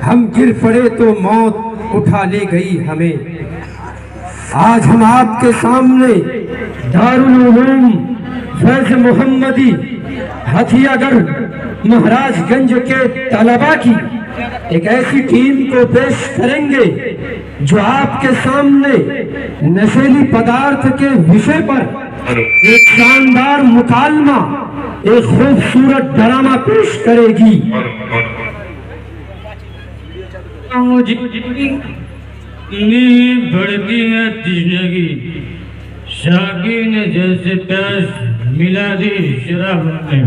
हम गिर पड़े तो मौत उठा ले गई हमें। आज हम आपके सामने दारुल उलूम फैज़ मोहम्मदी हथियागढ़ महाराजगंज के तलबा की एक ऐसी टीम को पेश करेंगे जो आपके सामने नशीली पदार्थ के विषय पर एक शानदार मुकालमा, एक खूबसूरत ड्रामा पेश करेगी। बढ़ती है जिंदगी, शाकी ने जैसे प्यास मिला दी शराब में।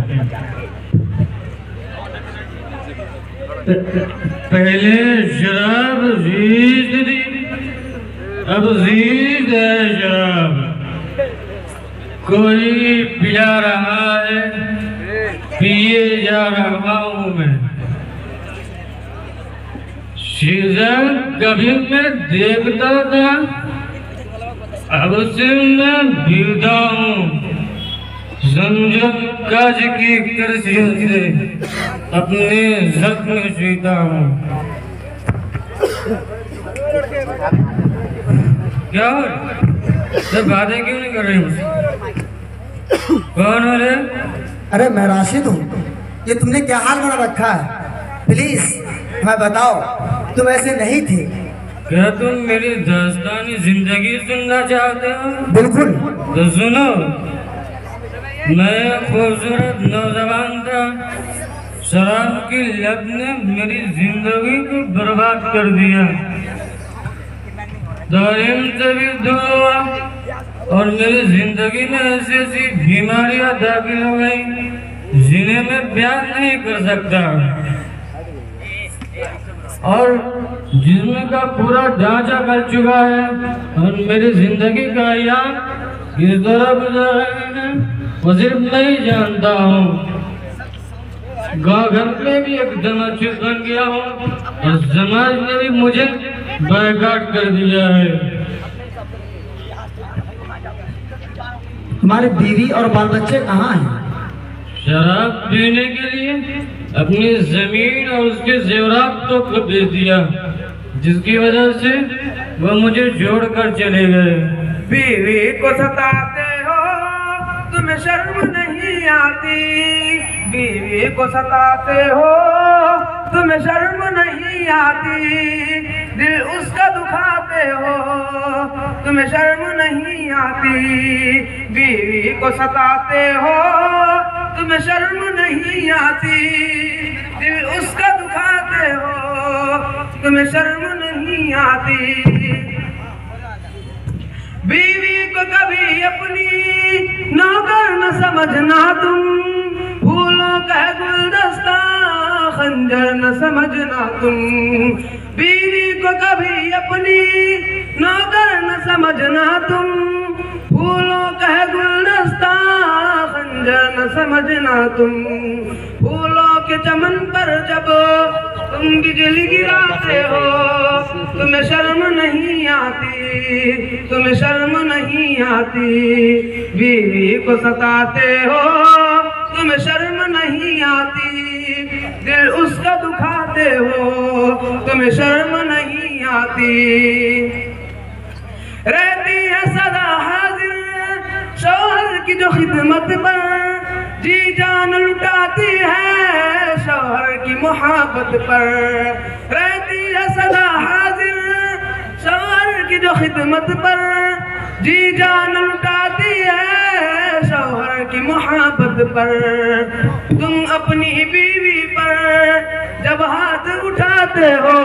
पहले शराब जीत दी, अब जीत है शराब। कोई पिला रहा है, पिए जा रहा हूँ मैं। सीजन कभी मैं देखता था, अब से मैं भीगता हूँ। समझो काज की करसियों से अपने जख्म सीता हूँ। क्या सब बातें क्यों नहीं कर रही मुझसे? कौन हो रे? अरे मैं राशिद हूँ। ये तुमने क्या हाल बना रखा है? प्लीज मैं बताओ, तुम ऐसे नहीं थे। क्या तुम मेरी दास्तानी जिंदगी सुनना चाहते हो? बिल्कुल। तो सुनो। मैं खूबसूरत नौजवान था, शराब की लत ने मेरी जिंदगी को बर्बाद कर दिया। तालीम से भी दूर हुआ और मेरी जिंदगी में ऐसी ऐसी बीमारियां दाखिल हो गई जिन्हें मैं बयान नहीं कर सकता। और जिस्म का पूरा ढांचा कर चुका है और मेरी जिंदगी का याद किस तरह गुजरा है वो सिर्फ मैं ही जानता हूँ। गाँव घर में भी एक दमाचुस बन गया हूँ और समाज ने भी मुझे बायकाट कर दिया है। तुम्हारी बीवी और बाल बच्चे कहाँ हैं? शराब पीने के लिए अपनी जमीन और उसके जेवरात तो को बेच दिया, जिसकी वजह से वो मुझे छोड़कर चले गए। बीवी को सताते हो, तुम्हें शर्म नहीं आती। बीवी को सताते हो, तुम्हें शर्म नहीं आती। दिल उसका दुखाते हो, तुम्हें शर्म नहीं आती। बीवी को सताते हो, तुम्हें शर्म नहीं आती। दिल उसका दुखाते हो, तुम्हें शर्म नहीं आती। बीवी को कभी अपनी नौकर न समझना तुम, फूलों का गुलदस्ता खंजर न समझना तुम। बीवी को कभी अपनी नौकर न समझना तुम, फूलों का गुलदस्ता खंजर न समझना तुम। फूलों के चमन पर जब तुम बिजली गिराते हो, तुम्हें शर्म नहीं आती। तुम्हें शर्म नहीं आती। बीवी को सताते हो, तुम्हें शर्म नहीं आती। दिल उसका दुखाते हो, तुम्हें शर्म नहीं आती। रहती है सदा हाजिर शौहर की जो खिदमत पर, जी जान लुटाती है शौहर की मोहब्बत पर। रहती है सदा हाजिर शौहर की जो खिदमत पर, जी जान लुटाती है शौहर की मोहब्बत पर। तुम अपनी बीवी पर जब हाथ उठाते हो,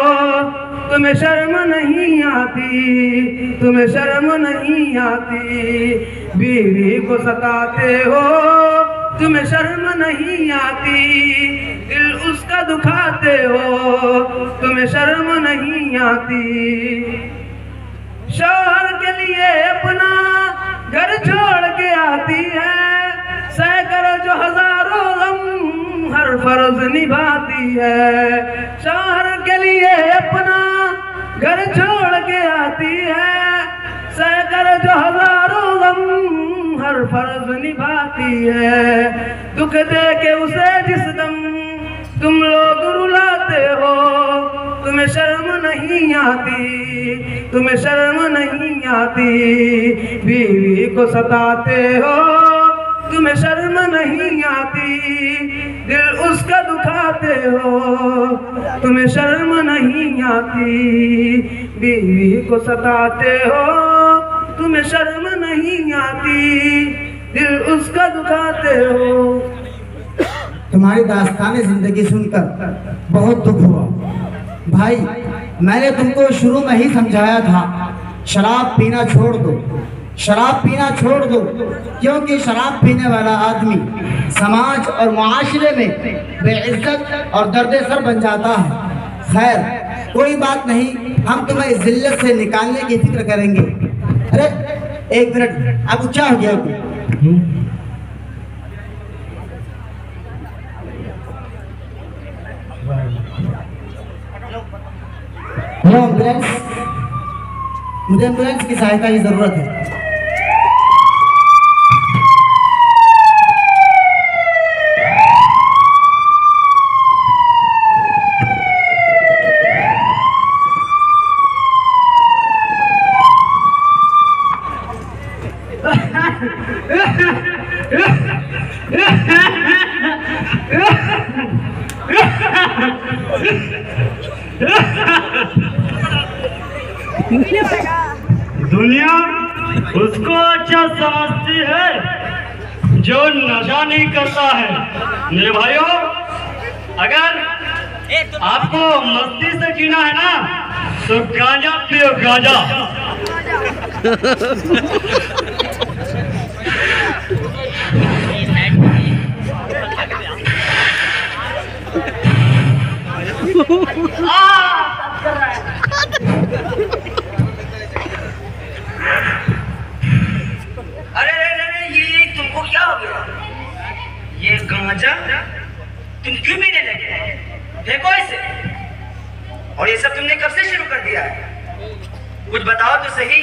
तुम्हें शर्म नहीं आती। तुम्हें शर्म नहीं आती। बीवी को सताते हो, तुम्हें शर्म नहीं आती। दिल उसका दुखाते हो, तुम्हें शर्म नहीं आती। शौहर के लिए अपना घर छोड़ के आती है, सैकड़ों जो हजारों गम हर फर्ज निभाती है। शौहर के लिए अपना घर छोड़ के आती है, सैकड़ों जो हजारों गम हर पर फर्ज निभाती है। दुख दे के उसे जिस दम तुम लोग रुलाते हो, तुम्हें शर्म नहीं आती, तुम्हें शर्म नहीं आती। बीवी को सताते हो, तुम्हें शर्म नहीं आती। दिल उसका दुखाते हो, तुम्हें शर्म नहीं आती। बीवी को सताते हो, तुम्हें शर्म नहीं आती। दिल उसका दुखाते हो। तुम्हारी दास्तान जिंदगी सुनकर बहुत दुख हुआ भाई। मैंने तुमको शुरू में ही समझाया था, शराब पीना छोड़ दो, शराब पीना छोड़ दो, क्योंकि शराब पीने वाला आदमी समाज और मुआशरे में बेइज्जत और दर्द सर बन जाता है। खैर कोई बात नहीं, हम तुम्हें इस जिल्लत से निकालने की फिक्र करेंगे। अरे एक मिनट, अब ऊंचा हो गया एम्बुलेंस, मुझे एम्बुलेंस की सहायता की जरूरत है। दुनिया उसको अच्छा समझती है जो नशा नहीं करता है। मेरे भाइयों, अगर आपको मस्ती से जीना है ना तो गांजा पियो, गांजा। अरे ये तुमको क्या हो गया? ये गांजा तुम क्यों पीने लगे? देखो इसे। और ये सब तुमने कब से शुरू कर दिया है? कुछ बताओ तो सही।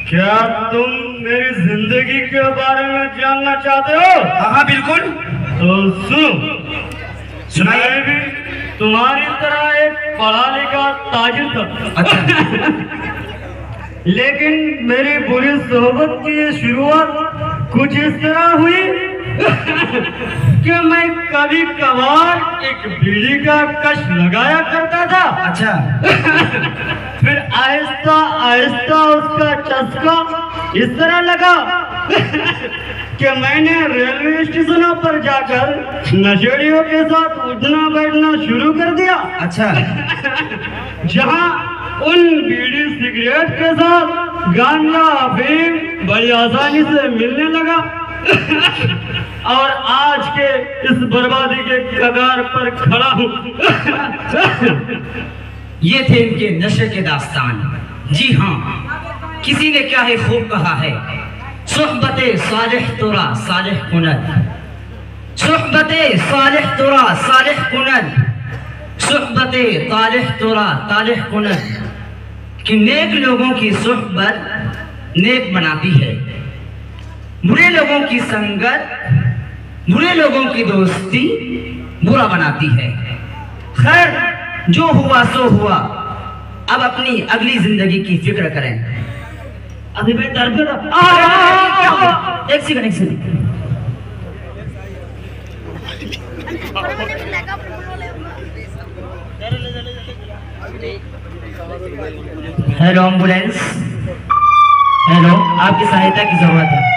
क्या तुम मेरी जिंदगी के बारे में जानना चाहते हो? हाँ बिल्कुल। तो सुनाइए। भी तुम्हारी तरह एक पढ़ा लिखा ताजिर था। अच्छा। लेकिन मेरी बुरी सोहबत की शुरुआत कुछ इस तरह हुई कि मैं कभी कभार एक बीड़ी का कश लगाया करता था। अच्छा। फिर आहिस्ता आहिस्ता उसका चस्का इस तरह लगा कि मैंने रेलवे स्टेशनों पर जाकर नशेड़ियों के साथ उठना बैठना शुरू कर दिया। अच्छा। जहां उन बीड़ी सिगरेट के साथ गांजा अफीम बड़ी आसानी से मिलने लगा और आज के इस बर्बादी के कगार पर खड़ा हूँ। ये थे इनके नशे के दास्तान। जी हाँ, किसी ने क्या है खूब कहा है, सुहबते सालिह तोरा सालिह कुनद, सुहबते सालिह तोरा सालिह कुनद, सुहबते तालिह तोरा तालिह कुनद, कि नेक लोगों की सुहबत नेक बनाती है, बुरे लोगों की संगत, बुरे लोगों की दोस्ती बुरा बनाती है। खैर जो हुआ सो हुआ, अब अपनी अगली जिंदगी की फिक्र करें। अभी मैं डर गया। एक सेकंड। हेलो एम्बुलेंस, हेलो, आपकी सहायता की जरूरत है।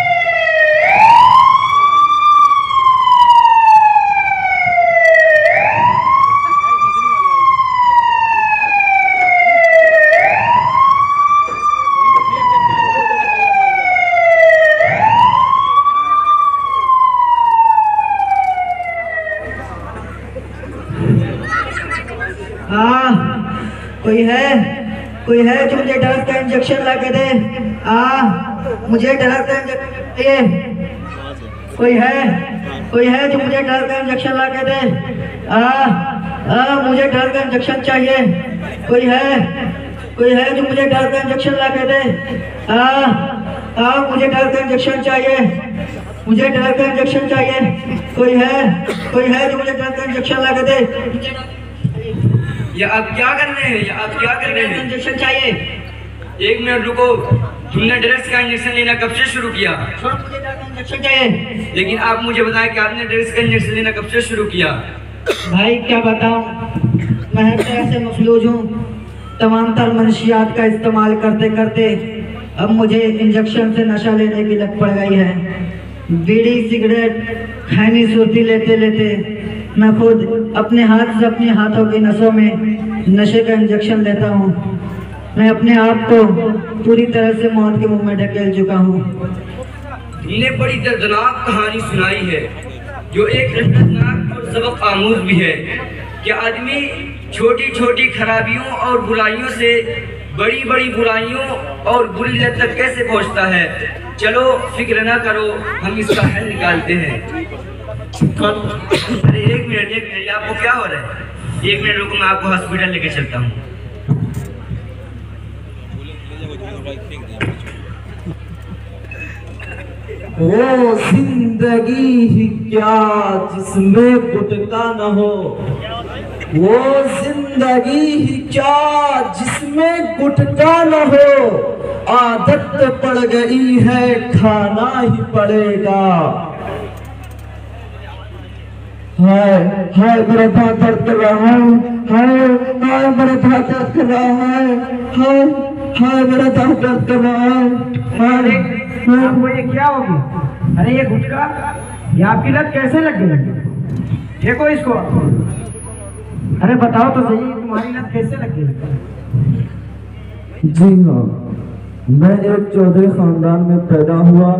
कोई है जो मुझे ड्रग्स का इंजेक्शन ला के दे। मुझे ड्रग्स का इंजेक्शन, कोई है जो मुझे ड्रग्स का इंजेक्शन ला के दे। मुझे ड्रग्स का इंजेक्शन चाहिए। कोई है जो मुझे ड्रग्स का इंजेक्शन ला के दे। मुझे ड्रग्स का इंजेक्शन चाहिए। मुझे डर का इंजेक्शन चाहिए। कोई है जो मुझे डर का इंजेक्शन लगा दे। ये आप क्या कर रहे हैं? ये आप क्या कर रहे हैं? इंजेक्शन चाहिए। 1 मिनट रुको। तुमने ड्रग्स का इंजेक्शन लेना कब से शुरू किया? मुझे डर का इंजेक्शन चाहिए। लेकिन आप मुझे बताएं कि आपने ड्रग्स का इंजेक्शन लेना कब से शुरू किया? भाई क्या बताऊं, मैं ऐसे मफलूज हूँ, तमाम तर मनशियात का इस्तेमाल करते करते अब मुझे इंजेक्शन से नशा लेने की लत पड़ गई है। बीड़ी सिगरेट खैनी सुर्ती लेते लेते मैं खुद अपने हाथ से अपने हाथों की नसों में नशे का इंजेक्शन लेता हूँ। मैं अपने आप को पूरी तरह से मौत के मुंह में ढकेल चुका हूँ। तुमने बड़ी दर्दनाक कहानी सुनाई है जो एक दर्दनाक और सबक आमूज भी है कि आदमी छोटी छोटी खराबियों और बुराइयों से बड़ी बड़ी बुराइयों और बुरी लत तक कैसे पहुंचता है। चलो फिक्र ना करो, हम इसका हल निकालते हैं। अरे एक मिनट, आपको क्या हो रहा है? 1 मिनट रुको, मैं आपको हॉस्पिटल लेके चलता हूँ। वो जिंदगी ही क्या जिसमें गुटका न हो, वो जिंदगी ही क्या जिसमें गुटका न हो, आदत पड़ गई है खाना ही पड़ेगा। हाय मेरा दांत दर्द कर रहा है, हाय मेरा दांत दर्द कर रहा है, हाय मेरा दांत दर्द कर रहा है। आपको ये क्या हो गया? अरे ये गुटखा, ये आपकी लत कैसे लग गई? देखो इसको। अरे बताओ तो सही, तुम्हारी लत कैसे लग गई? जी हाँ, मैं एक चौधरी खानदान में पैदा हुआ।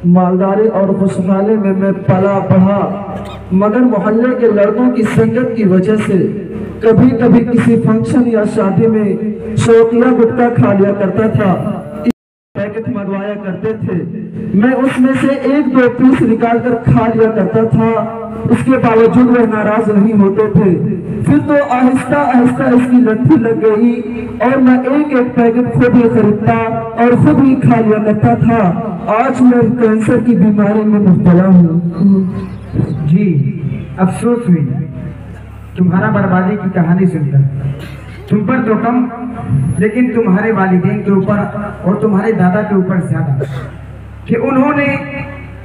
मालदारी और खुशहाली में मैं पला बढ़ा, मगर मोहल्ले के लड़कों की संगत की वजह से कभी कभी किसी फंक्शन या शादी में शौकिया गुटखा खा लिया करता था। पैकेट मंगवाया करते थे, मैं उसमें से 1-2 पीस निकाल कर खा लिया करता था। उसके बावजूद वह नाराज नहीं होते थे। फिर तो आहिस्ता आहिस्ता इसकी लत लग गई और मैं एक पैकेट खुद ही खरीदता और खुद ही खा लिया करता था। आज मैं कैंसर की बीमारी में मुब्तला हूँ। जी अफसोस हुई तुम्हारा बर्बादी की कहानी सुनकर। तुम पर तो कम, लेकिन तुम्हारे वालिदैन के ऊपर और तुम्हारे दादा के ऊपर ज्यादा, कि उन्होंने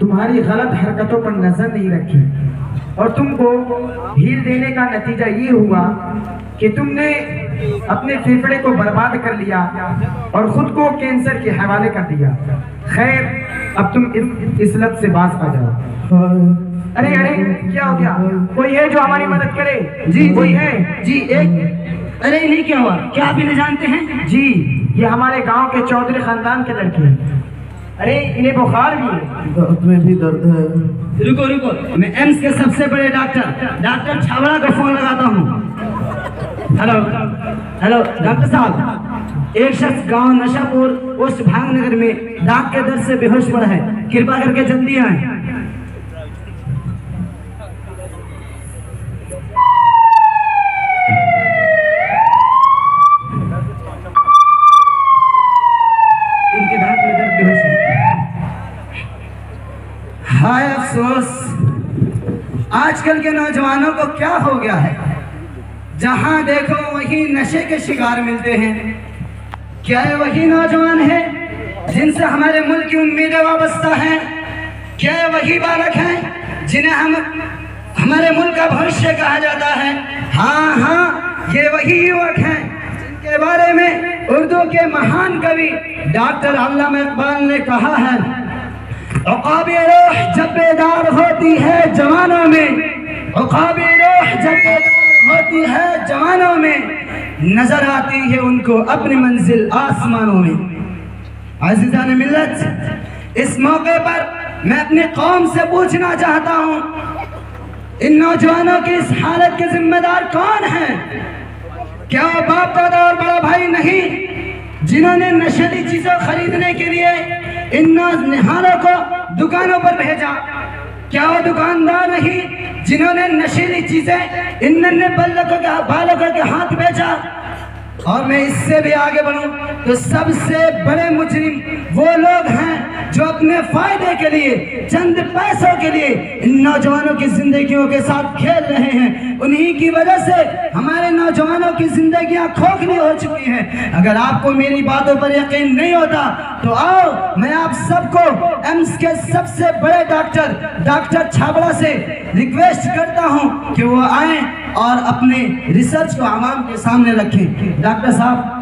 तुम्हारी गलत हरकतों पर नजर नहीं रखी और तुमको ढील देने का नतीजा ये हुआ कि तुमने अपने फेफड़े को बर्बाद कर लिया और खुद को कैंसर के हवाले कर दिया। खैर, अब तुम इस लत से बाज आ जाओ। अरे क्या हो गया? कोई है जो हमारी मदद करे? जी कोई है? जी एक। अरे इन्हें क्या हुआ? क्या आप इन्हें जानते हैं? जी ये हमारे गांव के चौधरी खानदान के लड़के हैं। अरे इन्हें बुखार भी है। दांत में भी दर्द है। रुको, मैं एम्स के सबसे बड़े डॉक्टर छावड़ा का फोन लगाता हूँ। हेलो डॉक्टर साहब, एक शख्स गांव नशापुर पोस्ट भांगनगर में दांत के दर्द से बेहोश पड़ा है, कृपा करके जल्दी आए। इनके दांत में दर्द बेहोश है। हाय अफसोस, आजकल के नौजवानों को क्या हो गया है? जहां देखो वही नशे के शिकार मिलते हैं। क्या ये वही नौजवान है जिनसे हमारे मुल्क की उम्मीदें वाबस्ता हैं? क्या ये वही बालक हैं जिन्हें हम हमारे मुल्क का भविष्य कहा जाता है? हाँ, ये वही युवक हैं जिनके बारे में उर्दू के महान कवि डॉक्टर अल्लामा इकबाल ने कहा है, औक़ाबे रूह जब बेदार होती है जवानों में, औक़ाबे रूह जब बेदार होती है जवानों में, नजर आती है उनको अपनी मंजिल आसमानों में। अज़ीज़ान मिल्लत, इस मौके पर मैं अपनी कौम से पूछना चाहता हूँ, इन नौजवानों की इस हालत के जिम्मेदार कौन हैं? क्या बाप दादा और बड़ा भाई नहीं जिन्होंने नशीली चीजों खरीदने के लिए इन नौजवानों को दुकानों पर भेजा? क्या वो दुकानदार नहीं जिन्होंने नशीली चीजें इन नन्हे बालकों के हाथ बेचा? और मैं इससे भी आगे बढ़ूं तो सबसे बड़े मुजरिम वो लोग हैं जो अपने फायदे के लिए, चंद पैसों के लिए इन नौजवानों की जिंदगियों के साथ खेल रहे हैं। उन्हीं की वजह से हमारे नौजवानों की जिंदगियां खोखली हो चुकी हैं। अगर आपको मेरी बातों पर यकीन नहीं होता तो आओ, मैं आप सबको एम्स के सबसे बड़े डॉक्टर छाबड़ा से रिक्वेस्ट करता हूं कि वो आए और अपने रिसर्च को आवाम के सामने रखें। डॉक्टर साहब,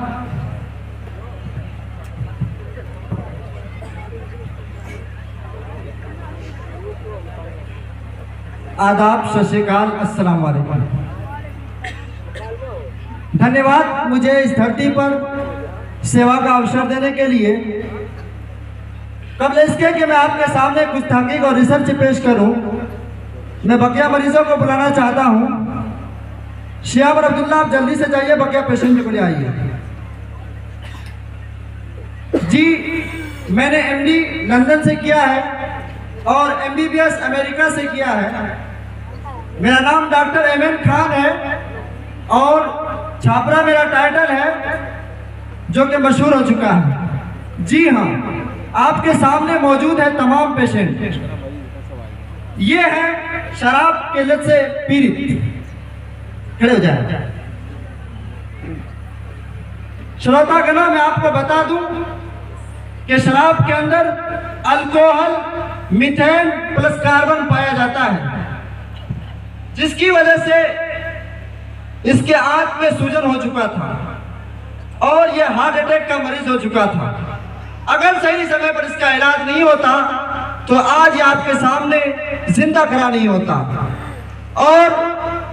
आदाब, सत श्री अकाल, अस्सलाम वालेकुम। धन्यवाद मुझे इस धरती पर सेवा का अवसर देने के लिए। कबल इसके कि मैं आपके सामने कुछ तहकीक और रिसर्च पेश करूं, मैं बकिया मरीजों को बुलाना चाहता हूं। शिहाब और अब्दुल्ला, आप जल्दी से जाइए, बकिया पेशेंट को ले आइए। जी, मैंने एमडी लंदन से किया है और एमबीबीएस अमेरिका से किया है। मेरा नाम डॉक्टर एमएन खान है और छापरा मेरा टाइटल है, जो कि मशहूर हो चुका है। जी हाँ, आपके सामने मौजूद है तमाम पेशेंट। ये है शराब के लत से पीड़ित। खड़े हो जाए। श्रोतागणों, मैं आपको बता दूं कि शराब के अंदर अल्कोहल, मीथेन प्लस कार्बन पाया जाता है, जिसकी वजह से इसके आंख में सूजन हो चुका था और यह हार्ट अटैक का मरीज हो चुका था। अगर सही समय पर इसका इलाज नहीं होता तो आज ये आपके सामने जिंदा खड़ा नहीं होता। और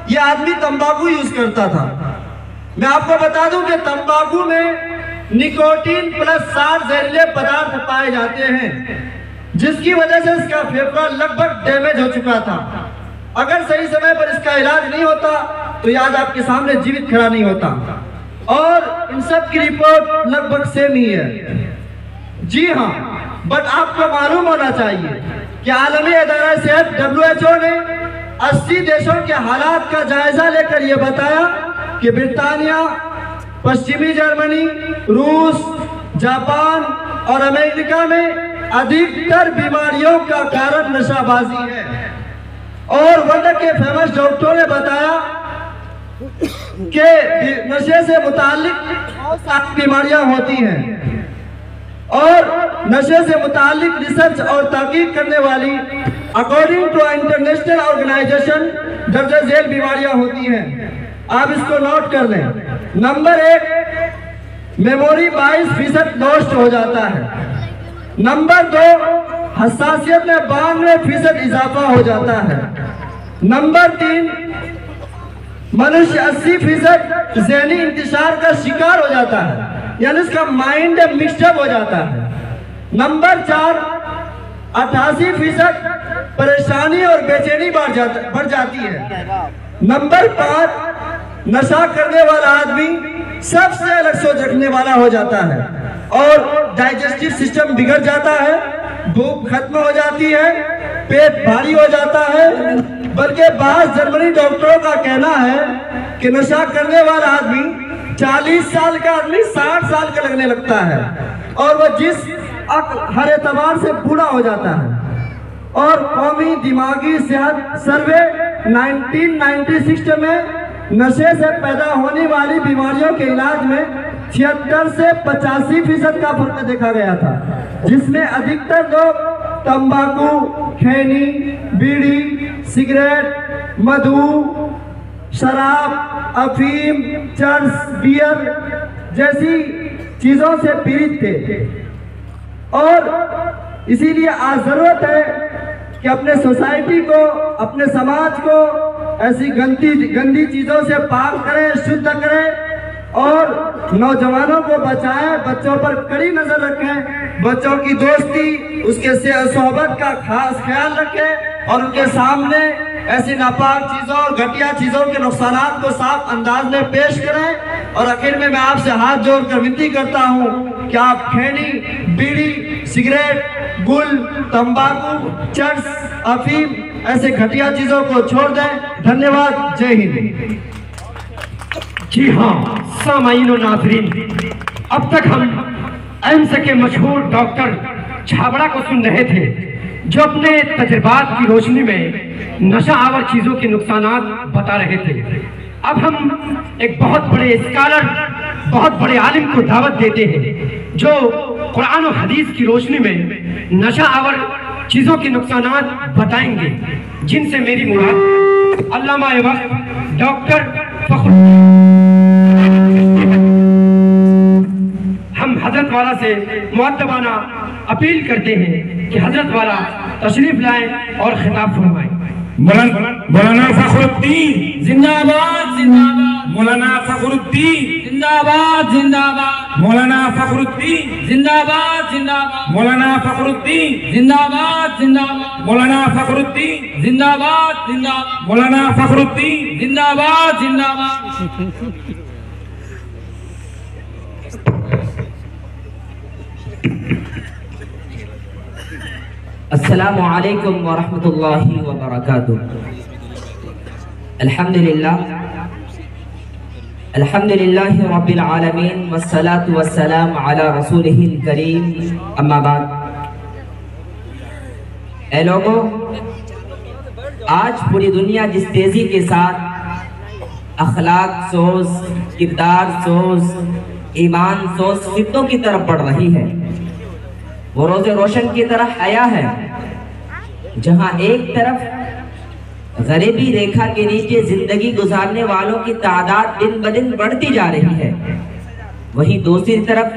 यह आदमी तंबाकू यूज करता था। मैं आपको बता दूं कि तंबाकू में निकोटीन प्लस 60 जहरीले पदार्थ पाए जाते हैं, जिसकी वजह से इसका फेफड़ा लगभग डैमेज हो चुका था। अगर सही समय पर इसका इलाज नहीं होता तो यह आज आपके सामने जीवित खड़ा नहीं होता। और इन सब की रिपोर्ट लगभग सेम ही है। जी हाँ, बट आपको मालूम होना चाहिए कि आलमी अदारा सेहत WHO ने 80 देशों के हालात का जायजा लेकर यह बताया कि ब्रिटानिया, पश्चिमी जर्मनी, रूस, जापान और अमेरिका में अधिकतर बीमारियों का कारण नशाबाजी है। और वर्ल्ड के फेमस डॉक्टरों ने बताया कि नशे से मुताल्लिक बीमारियां होती हैं और नशे से मुताल्लिक रिसर्च और तहकीक करने वाली अकॉर्डिंग टू इंटरनेशनल ऑर्गेनाइजेशन दर्ज झेल बीमारियां होती हैं। आप इसको नोट कर लें। नंबर 1, मेमोरी 22% लॉस्ट हो जाता है। नंबर 2, हसासियत में 92% इजाफा हो जाता है। नंबर 3, मनुष्य 80% ज़हनी इंतशार का शिकार हो जाता है, यानी इसका माइंड मिक्सअप हो जाता है। नंबर 4, 88% परेशानी और बेचैनी बढ़ जाती है। नंबर 5, नशा करने वाला आदमी सबसे अलग सोच रखने वाला हो जाता है और डाइजेस्टिव सिस्टम बिगड़ जाता है, भूख खत्म हो जाती है, पेट भारी हो जाता है। बल्कि बाहर जर्मनी डॉक्टरों का कहना है कि नशा करने वाला आदमी 40 साल का आदमी 60 साल का लगने लगता है और वह जिस हर एतबार से बूढ़ा हो जाता है। और कौमी दिमागी सेहत सर्वे 1996 में नशे से पैदा होने वाली बीमारियों के इलाज में 76 से 85% का फर्क देखा गया था, जिसमें अधिकतर लोग तंबाकू, खैनी, बीड़ी, सिगरेट, मधु, शराब, अफीम, चर्स, बियर जैसी चीजों से पीड़ित थे। और इसीलिए आज जरूरत है कि अपने सोसाइटी को, अपने समाज को ऐसी गंदी चीजों से पाक करें, शुद्ध करें और नौजवानों को बचाएं, बच्चों पर कड़ी नजर रखें, बच्चों की दोस्ती, उसके सोहबत का खास ख्याल रखें और उनके सामने ऐसी नापाक चीजों और घटिया चीजों के नुकसानात को साफ अंदाज में पेश करें। और आखिर में मैं आपसे हाथ जोड़कर विनती करता हूं कि आप खैनी, बीड़ी, सिगरेट, गुल, तंबाकू, चर्स, अफीम ऐसे घटिया चीजों को छोड़ दें। धन्यवाद। जय हिंद। जी हाँ सामाईन और नाज़रीन, अब तक हम एम्स के मशहूर डॉक्टर छाबड़ा को सुन रहे थे जो अपने तजुर्बात की रोशनी में नशा आवर चीज़ों के नुकसानात बता रहे थे। अब हम एक बहुत बड़े स्कॉलर, बहुत बड़े आलिम को दावत देते हैं जो कुरान और हदीस की रोशनी में नशा आवर चीज़ों के नुकसानात बताएंगे, जिनसे मेरी मुराद अल्लामा वक्त डॉक्टर फखरुद्दीन। हम हजरत वाला से मुअद्दबाना अपील करते हैं कि हजरत वाला तशरीफ लाएं और खिताब फरमाएं। मौलाना फखरुद्दीन जिंदाबाद जिंदाबाद, मौलाना फखरुद्दीन जिंदाबाद जिंदाबाद, मौलाना फखरुद्दीन जिंदाबाद जिंदाबाद, मौलाना फखरुद्दीन जिंदाबाद जिंदाबाद, मौलाना फखरुद्दीन जिंदाबाद जिंदाबाद, मौलाना फखरुद्दीन जिंदाबाद जिंदाबाद। अस्सलामु अलैकुम व रहमतुल्लाहि व बरकातुहू। अल्हम्दुलिल्लाहि रब्बिल आलमीन वस्सलातु वस्सलाम अला रसूलिहिल करीम, अम्मा बाद। ऐ लोगों, आज पूरी दुनिया जिस तेजी के साथ अखलाक सोज, किरदार सोज, ईमान सोज फितनों की तरफ बढ़ रही है, वो रोज़े रोशन की तरह हया है। जहां एक तरफ गरीबी रेखा के नीचे जिंदगी गुजारने वालों की तादाद दिन ब दिन बढ़ती जा रही है, वहीं दूसरी तरफ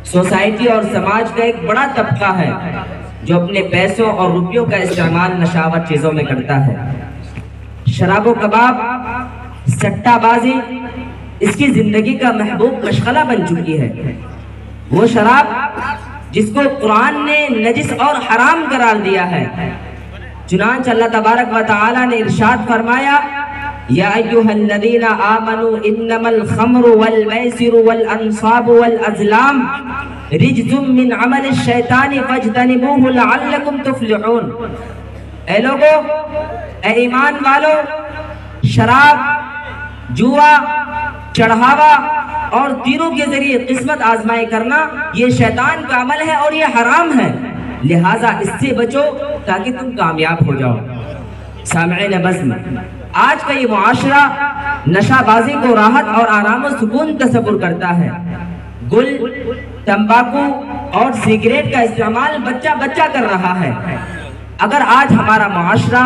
सोसाइटी और समाज का एक बड़ा तबका है जो अपने पैसों और रुपयों का इस्तेमाल नशावर चीजों में करता है। शराबो कबाब, सट्टाबाजी इसकी जिंदगी का महबूब मशगला बन चुकी है। वो शराब जिसको कुरान ने नजिस और हराम करार दिया है, चुनांच अल्लाह तबारक व तआला ने इरशाद फरमाया, या अय्युहल्लज़ीना आमनू इन्नमल खम्रु वल मैसिरु वल अंसाबु वल अज़लाम रिज्जुम मिन अमलिश शैतानी फज्तनिबूहु लअल्लकुम तुफ्लिहून। ऐ लोगों, ऐ ईमान वालों, शराब, जुआ, चढ़ावा और तीरों के जरिए किस्मत आजमाई करना ये शैतान का अमल है और ये हराम है, लिहाजा इससे बचो ताकि तुम कामयाब हो जाओ। सामईन बज़्म, आज का ये मुआशरा नशाबाजी को राहत और आराम और सुकून तस्वुर करता है। गुल, तंबाकू और सिगरेट का इस्तेमाल बच्चा बच्चा कर रहा है। अगर आज हमारा मुआशरा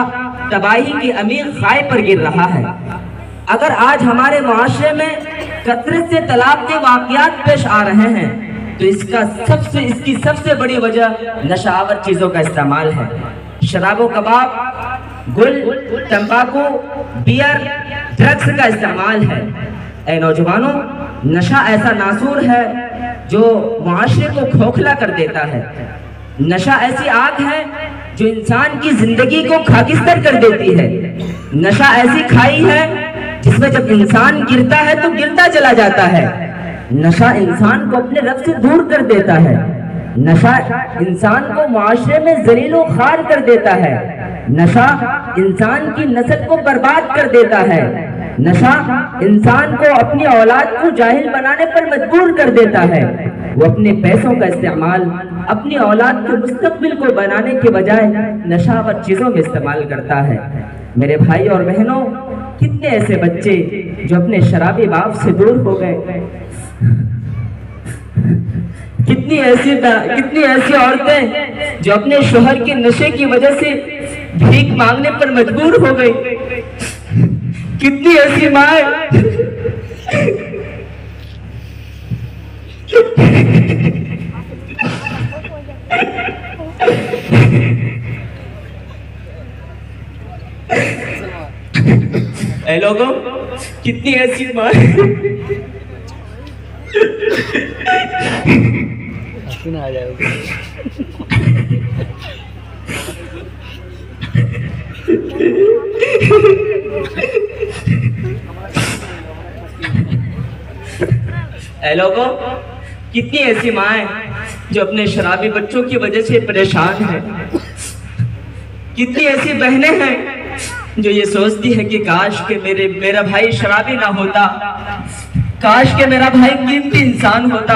तबाही की अमीर खाई पर गिर रहा है, अगर आज हमारे मुआशरे में कतरत से तलाक के वाक़यात पेश आ रहे हैं, तो इसकी सबसे बड़ी वजह नशावर चीज़ों का इस्तेमाल है। शराबो कबाब, गुल, तंबाकू, बियर, ड्रग्स का इस्तेमाल है। ऐ नौजवानों, नशा ऐसा नासूर है जो मुआशरे को खोखला कर देता है। नशा ऐसी आग है जो इंसान की जिंदगी को खाकिस्तर कर देती है। नशा ऐसी खाई है जिसमें जब इंसान गिरता है तो गिरता चला जाता है। नशा इंसान को अपने रब से दूर कर देता है। नशा इंसान को मुआशरे में जलीलो खार कर देता है। नशा इंसान की नस्ल को बर्बाद कर देता है। नशा इंसान को अपनी औलाद को जाहिल बनाने पर मजबूर कर देता है। वो अपने पैसों का इस्तेमाल अपनी औलाद के मुस्तकबिल को बनाने के बजाय नशावर चीजों में इस्तेमाल करता है। मेरे भाई और बहनों, कितने ऐसे बच्चे जो अपने शराबी बाप से दूर हो गए, कितनी ऐसी औरतें जो अपने शोहर के नशे की वजह से भीख मांगने पर मजबूर हो गई, कितनी ऐसी माए ऐ लोगों, कितनी ऐसी माँ ऐ लोगों, कितनी ऐसी माएँ जो अपने शराबी बच्चों की वजह से परेशान हैं। कितनी ऐसी बहनें हैं जो ये सोचती है कि काश के मेरा भाई शराबी ना होता, काश के मेरा भाई कीमती इंसान होता,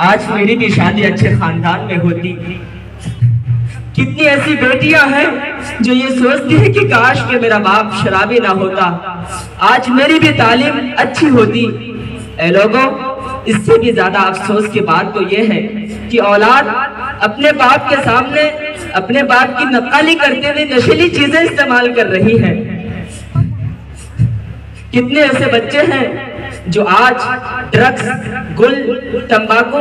आज मेरी भी शादी अच्छे खानदान में होती। कितनी ऐसी बेटियां हैं जो ये सोचती है कि काश के मेरा बाप शराबी ना होता, आज मेरी भी तालीम अच्छी होती। ऐ लोगों, इससे भी ज्यादा अफसोस की बात तो ये है कि औलाद अपने बाप के सामने अपने बाप की नक्काली करते हुए नशीली चीजें इस्तेमाल कर रही है। कितने ऐसे बच्चे हैं जो आज ड्रग्स, गुल, तंबाकू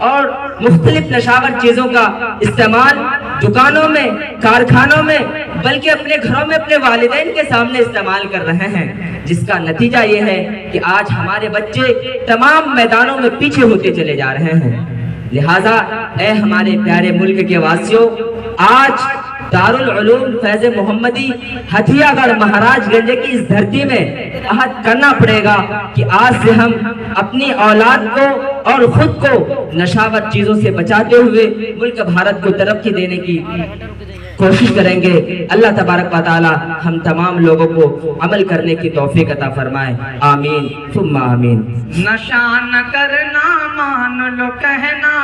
और मुख्तलिफ नशावर चीजों का इस्तेमाल दुकानों में, कारखानों में, बल्कि अपने घरों में अपने वालिदैन के सामने इस्तेमाल कर रहे हैं, जिसका नतीजा ये है कि आज हमारे बच्चे तमाम मैदानों में पीछे होते चले जा रहे हैं। लिहाजा ऐ हमारे प्यारे मुल्क के वासियों, आज दारुल उलूम फैज़ मोहम्मदी हथियागढ़ महाराजगंज की इस धरती में अहद करना पड़ेगा कि आज से हम अपनी औलाद को और खुद को नशावर चीजों से बचाते हुए मुल्क भारत को तरक्की देने की कोशिश करेंगे। अल्लाह तबारक व तआला हम तमाम लोगों को अमल करने की तौफीक अता फरमाए। आमीन सुम्मा आमीन। नशा न करना मान लो कहना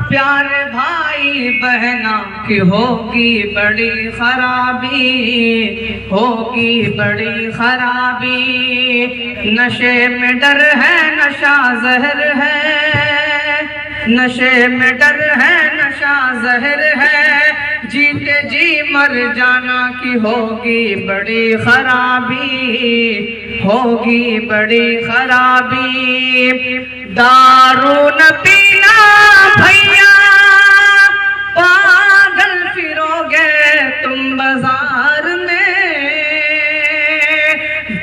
प्यारे भाई बहना कि होगी बड़ी खराबी, होगी बड़ी खराबी। नशे में डर है, नशा जहर है, नशे में डर है, नशा जहर है। जीते जी मर जाना कि होगी बड़ी खराबी, होगी बड़ी खराबी। दारू न पीना भैया, पागल फिरोगे तुम बाजार में।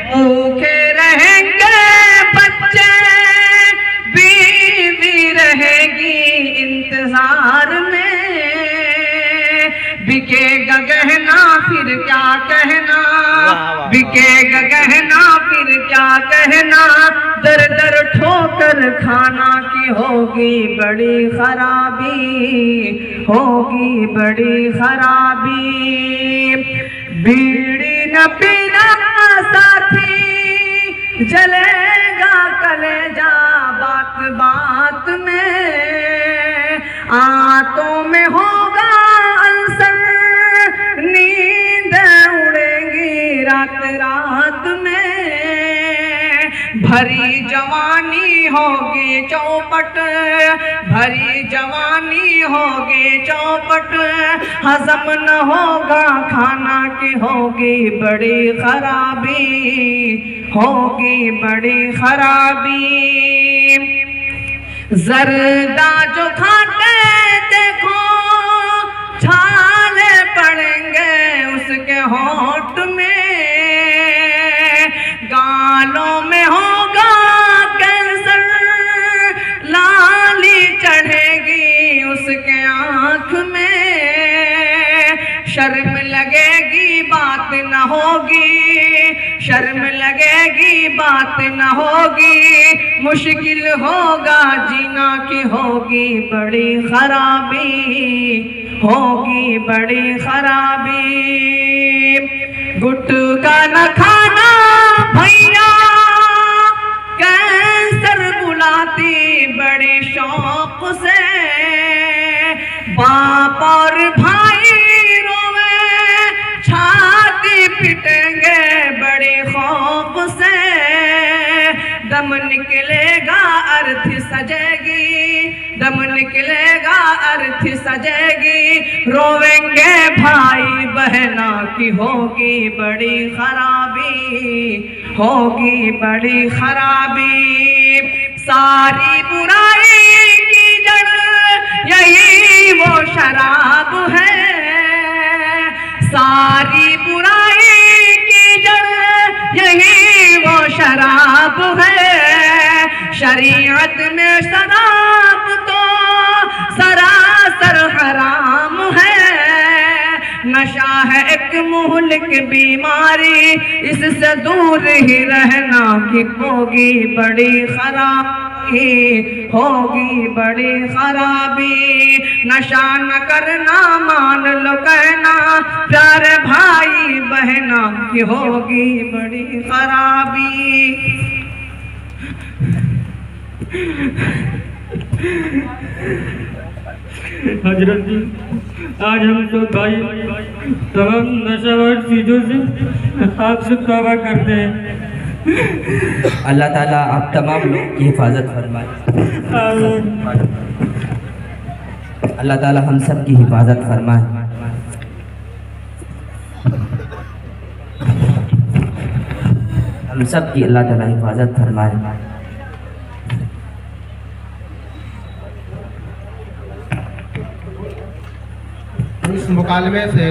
भूखे रहेंगे बच्चे, बीवी रहेगी इंतजार में। बिकेगा गहना फिर क्या कहना, बिकेगा गहना फिर क्या कहना। दर दर ठोकर खाना की होगी बड़ी खराबी, होगी बड़ी खराबी। बीड़ी न पीना साथी, जलेगा कलेजा बात बात में। आंतों में होगा अल्सर, नींद उड़ेगी रात रात में। भरी जवानी होगी चौपट, भरी जवानी होगी चौपट। हजम न होगा खाना की होगी बड़ी खराबी, होगी बड़ी खराबी। जर्दा जो खाते देखो छाले पड़ेंगे उसके होंठ में। गालों में होगा कैंसर, लाली चढ़ेगी उसके आँख में। शर्म लगेगी बात न होगी, शर्म लगेगी बात न होगी। मुश्किल होगा जीना की होगी बड़ी खराबी, होगी बड़ी खराबी। गुटखा न खाना भैया, कैंसर बुलाती बड़े शौक से। बाप और भाई रोवे, छाती पिटेंगे बड़े खौफ से। दम निकलेगा अर्थी सजेगी, दम निकलेगा अर्थी सजेगी। रोवेंगे भाई बहना की होगी बड़ी खराबी, होगी बड़ी खराबी। सारी बुराई की जड़ यही वो शराब है, सारी बुराई की जड़ यही वो शराब है। शरीयत में शराब तो सरासर हराम है। नशा है एक मुहलिक बीमारी, इससे दूर ही रहना कि होगी बड़ी खराबी, होगी बड़ी खराबी। नशा न करना मान लो कहना प्यारे भाई बहना कि होगी बड़ी खराबी। हजरत जी, आज हम तो भाई तमाम नशावर चीज़ों से आपसे तौबा करते हैं। अल्लाह ताला आप तमाम लोग की हिफाजत फरमाए। अल्लाह ताला हम सब की हिफाजत फरमाए। हम सब की अल्लाह ताला हिफाजत फरमाए। इस मुकालमे से